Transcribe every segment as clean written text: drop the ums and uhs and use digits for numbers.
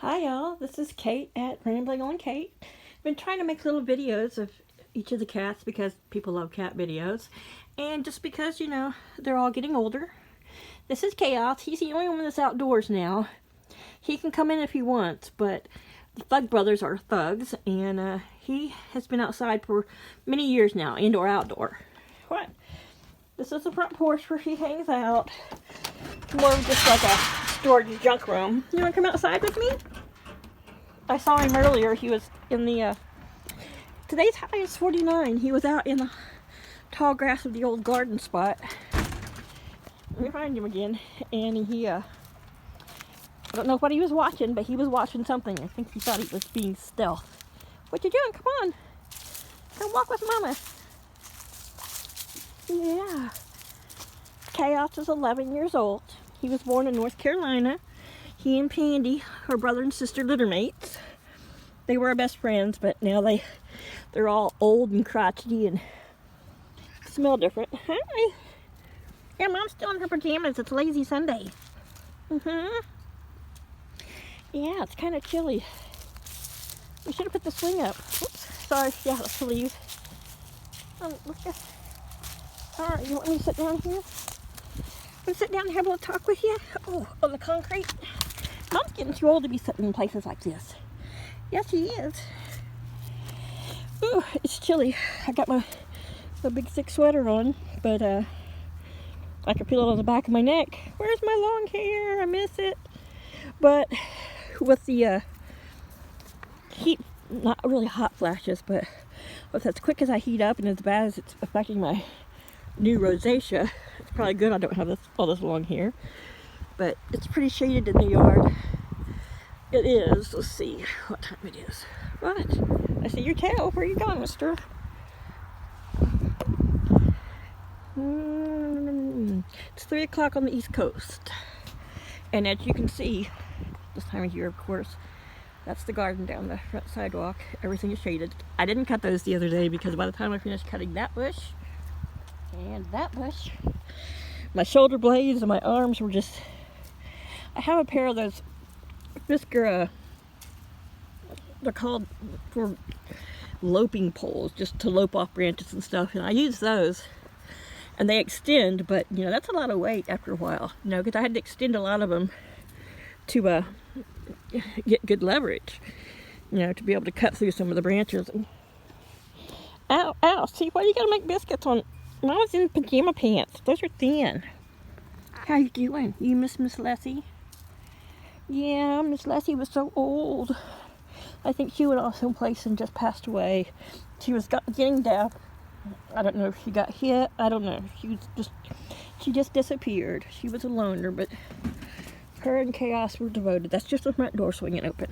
Hi y'all, this is Kate at Rambling on Kate. I've been trying to make little videos of each of the cats because people love cat videos. And just because, they're all getting older. This is Kaos. He's the only one that's outdoors now. He can come in if he wants, but the Thug brothers are thugs, and he has been outside for many years now, indoor, outdoor. What? This is the front porch where he hangs out. More of just like a storage junk room. You want to come outside with me? I saw him earlier. He was in the, today's high is 49. He was out in the tall grass of the old garden spot. Let me find him again. And he, I don't know what he was watching, but he was watching something. I think he thought he was being stealth. What you doing? Come on. Come walk with Mama. Yeah. Kaos is 11 years old. He was born in North Carolina. He and Pandy, her brother and sister, litter mates. They were our best friends, but now they're all old and crotchety and smell different. Hi. Yeah, Mom's still in her pajamas. It's lazy Sunday. Yeah, it's kind of chilly. We should have put the swing up. Oops, sorry. Yeah, let's leave. Let's go. All right, you want me to sit down here? Want to sit down and have a little talk with you? Oh, on the concrete? Mom's getting too old to be sitting in places like this. Yes, she is. Ooh, it's chilly. I got my big thick sweater on, but I can feel it on the back of my neck. Where's my long hair? I miss it. But with the heat, not really hot flashes, but with as quick as I heat up and as bad as it's affecting my new rosacea, it's probably good I don't have all this long hair. But it's pretty shaded in the yard. It is. Let's see what time it is. What? I see your tail. Where are you going, mister? It's 3 o'clock on the East Coast. And as you can see, this time of year, of course, that's the garden down the front sidewalk. Everything is shaded. I didn't cut those the other day because by the time I finished cutting that bush and that bush, my shoulder blades and my arms were just... I have a pair of those Fisker, they're called for loping poles, just to lope off branches and stuff, and I use those, and they extend, but, that's a lot of weight after a while, because I had to extend a lot of them to get good leverage, to be able to cut through some of the branches. And... Ow, see, why you gotta make biscuits on... Mama's in pajama pants. Those are thin. How you doing? You miss Miss Leslie? Yeah, Miss Leslie was so old. I think she went off someplace and just passed away. She was getting deaf. I don't know if she got hit. I don't know. She just disappeared. She was a loner, but her and Kaos were devoted. That's just the front door swinging open.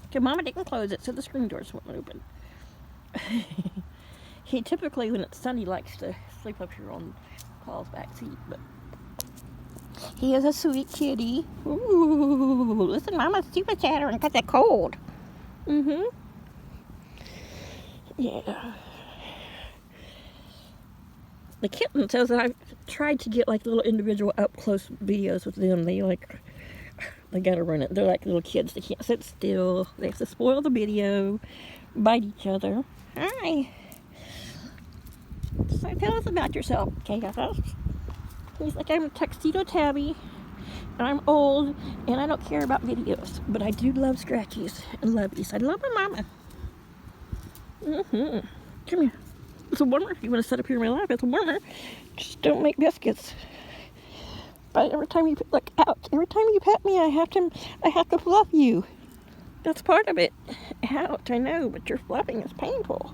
Okay, Mama didn't close it, so the screen door swinging open. He typically, when it's sunny, likes to sleep up here on Paul's back seat, but he is a sweet kitty. Ooh, listen, Mama's super chattering because they're cold. Yeah. The kittens, as I've tried to get like little individual up close videos with them, they gotta run it. They're like little kids. They can't sit still. They have to spoil the video, bite each other. Hi. So tell us about yourself, Kaos. He's like, I'm a tuxedo tabby, and I'm old, and I don't care about videos, but I do love scratchies and lovies. I love my mama. Come here. It's a warmer if you want to sit up here in my lap. It's a warmer. Just don't make biscuits. But every time you pet me, I have to fluff you. That's part of it. Ouch, I know, but your fluffing is painful,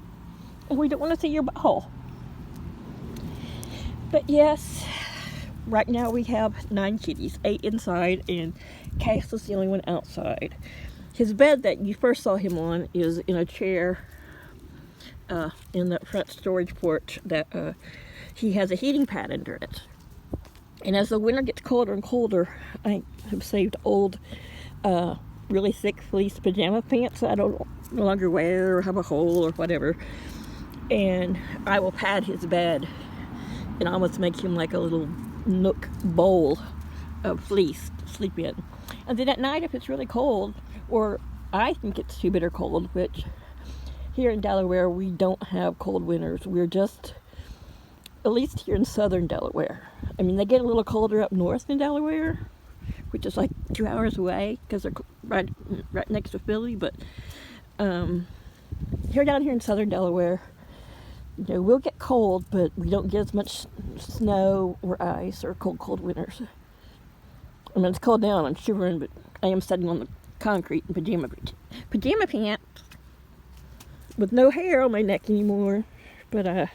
and we don't want to see your butthole. But yes, right now we have 9 kitties, 8 inside, and Kaos is the only one outside. His bed that you first saw him on is in a chair in the front storage porch that he has a heating pad under it. And as the winter gets colder and colder, I have saved old, really thick fleece pajama pants that I no longer wear or have a hole or whatever. And I will pad his bed and almost make him like a little nook bowl of fleece to sleep in. And then at night, if it's really cold, or I think it's too bitter cold, which here in Delaware we don't have cold winters. We're just, at least here in southern Delaware. I mean, they get a little colder up north in Delaware, which is like 2 hours away because they're right next to Philly, but down here in southern Delaware, you know, we'll get cold, but we don't get as much snow or ice or cold winters. I mean, it's cold now, I'm shivering, but I am sitting on the concrete in pajama pants with no hair on my neck anymore. But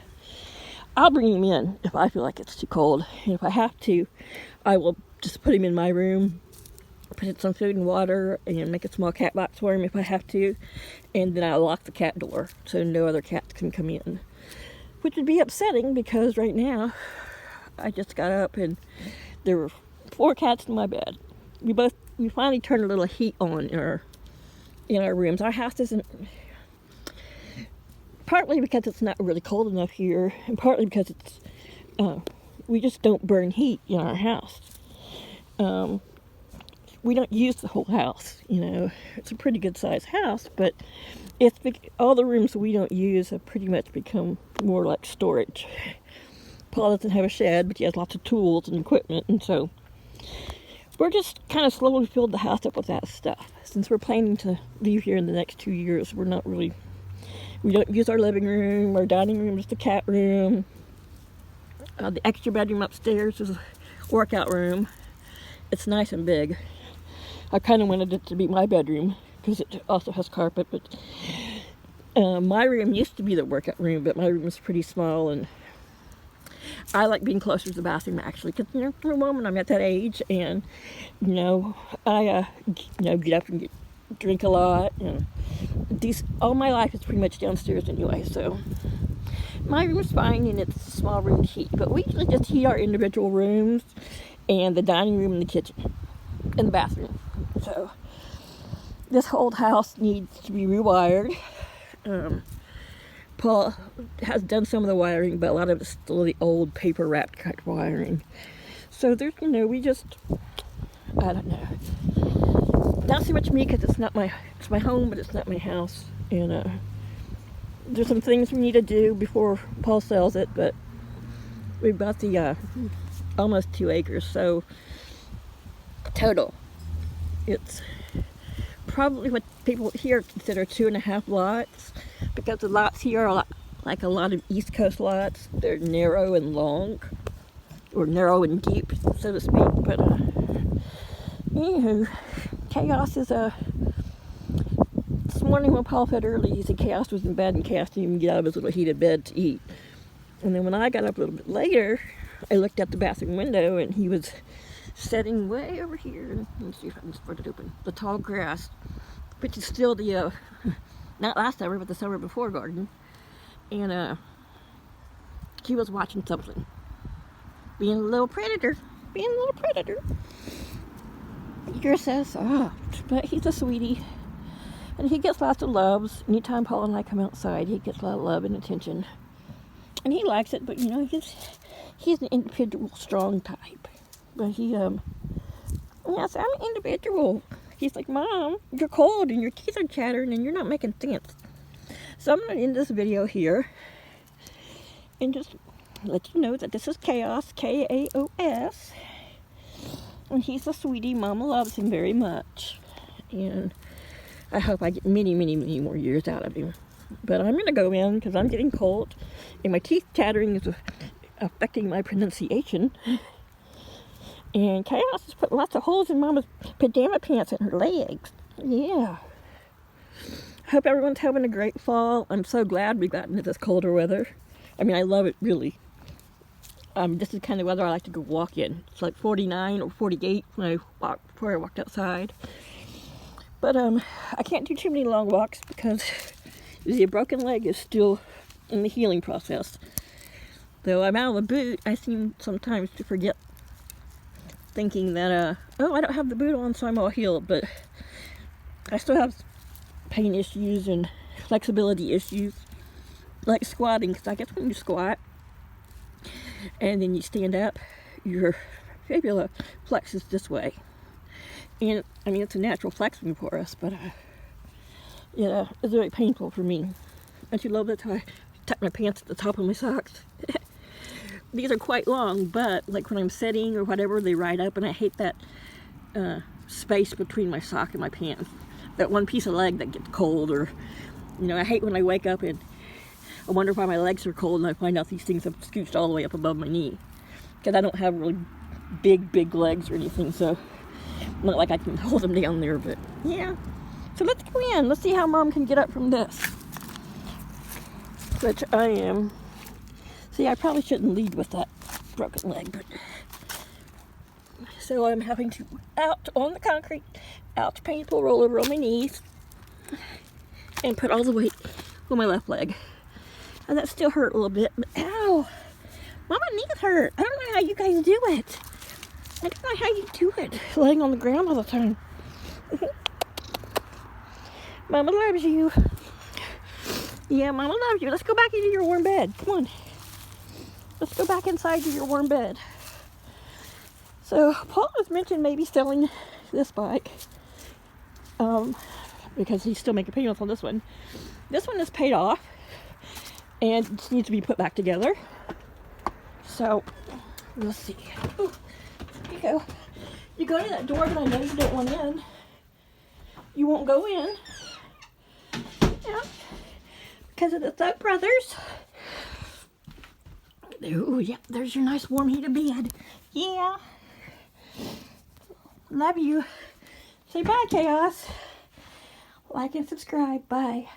I'll bring him in if I feel like it's too cold. And if I have to, I will just put him in my room, put in some food and water, and make a small cat box for him if I have to. And then I'll lock the cat door so no other cats can come in. Which would be upsetting because right now I just got up and there were 4 cats in my bed. We finally turned a little heat on in our rooms. Our house isn't, partly because it's not really cold enough here, and partly because it's we just don't burn heat in our house. We don't use the whole house, you know. It's a pretty good sized house, but all the rooms we don't use have pretty much become more like storage. Paul doesn't have a shed, but he has lots of tools and equipment, and so we're just kind of slowly filled the house up with that stuff. Since we're planning to leave here in the next 2 years, we don't use our living room. Our dining room is the cat room. The extra bedroom upstairs is a workout room. It's nice and big. I kind of wanted it to be my bedroom because it also has carpet, but my room used to be the workout room, but my room is pretty small, and I like being closer to the bathroom, actually, because, you know, for a woman, I'm at that age, and, you know, I, get up and drink a lot, and all my life is pretty much downstairs anyway, so my room is fine, and it's a small room to heat, but we usually just heat our individual rooms, and the dining room and the kitchen, and the bathroom, so this whole house needs to be rewired. Paul has done some of the wiring, but a lot of it's still the old paper wrapped kind of wiring. So there's, you know, I don't know. Not so much me because it's my home, but it's not my house. And there's some things we need to do before Paul sells it, but we've got the almost 2 acres, so total. It's probably what people here consider 2.5 lots, because the lots here are like a lot of East Coast lots. They're narrow and long, or narrow and deep, so to speak. But anywho, Kaos is this morning when Paul fed early, he said Kaos was in bed and Kaos didn't even get out of his little heated bed to eat. And then when I got up a little bit later, I looked out the bathroom window and he was sitting way over here. Let me see if I can spread it open. The tall grass, which is still the not last summer, but the summer before garden. And he was watching something, being a little predator. Your says, but he's a sweetie, and he gets lots of loves. Anytime Paul and I come outside, he gets a lot of love and attention, and he likes it. But you know, he's an individual, strong type. But he, yes, I'm an individual. He's like, Mom, you're cold and your teeth are chattering and you're not making sense. So I'm going to end this video here and just let you know that this is Kaos, Kaos. And he's a sweetie. Mama loves him very much. And I hope I get many, many, many more years out of him. But I'm going to go in because I'm getting cold and my teeth chattering is affecting my pronunciation. And Kaos is putting lots of holes in Mama's pajama pants and her legs. Yeah. Hope everyone's having a great fall. I'm so glad we got into this colder weather. I mean, I love it, really. This is the kind of weather I like to go walk in. It's like 49 or 48 before I walked outside. But I can't do too many long walks because the broken leg is still in the healing process. Though I'm out of the boot, I seem sometimes to forget, thinking that, I don't have the boot on, so I'm all healed. But I still have pain issues and flexibility issues, like squatting, because I guess when you squat and then you stand up, your fibula flexes this way. And, I mean, it's a natural flexing for us, but, yeah, it's very painful for me. Don't you love that how I tuck my pants at the top of my socks? These are quite long, but, like, when I'm sitting or whatever, they ride up, and I hate that space between my sock and my pants. That one piece of leg that gets cold, or, you know, I hate when I wake up and I wonder why my legs are cold, and I find out these things have scooched all the way up above my knee. Because I don't have really big legs or anything, so not like I can hold them down there, but yeah. So let's go in. Let's see how Mom can get up from this. Which I am. See, I probably shouldn't lead with that broken leg, but so I'm having to out on the concrete, ouch, painful, roll over on my knees, and put all the weight on my left leg. And that still hurt a little bit, but ow! Mama knees hurt. I don't know how you guys do it. I don't know how you do it, laying on the ground all the time. Mama loves you. Yeah, Mama loves you. Let's go back into your warm bed. Come on. Let's go back inside to your warm bed. So, Paul has mentioned maybe selling this bike. Because he's still making payments on this one. This one is paid off. And it needs to be put back together. So, we'll see. Ooh, here you go. You go to that door that I know you don't want in. You won't go in. Yeah. Because of the Thug Brothers. Ooh, yeah, there's your nice warm heated bed. Yeah. Love you. Say bye, Chaos. Like and subscribe. Bye.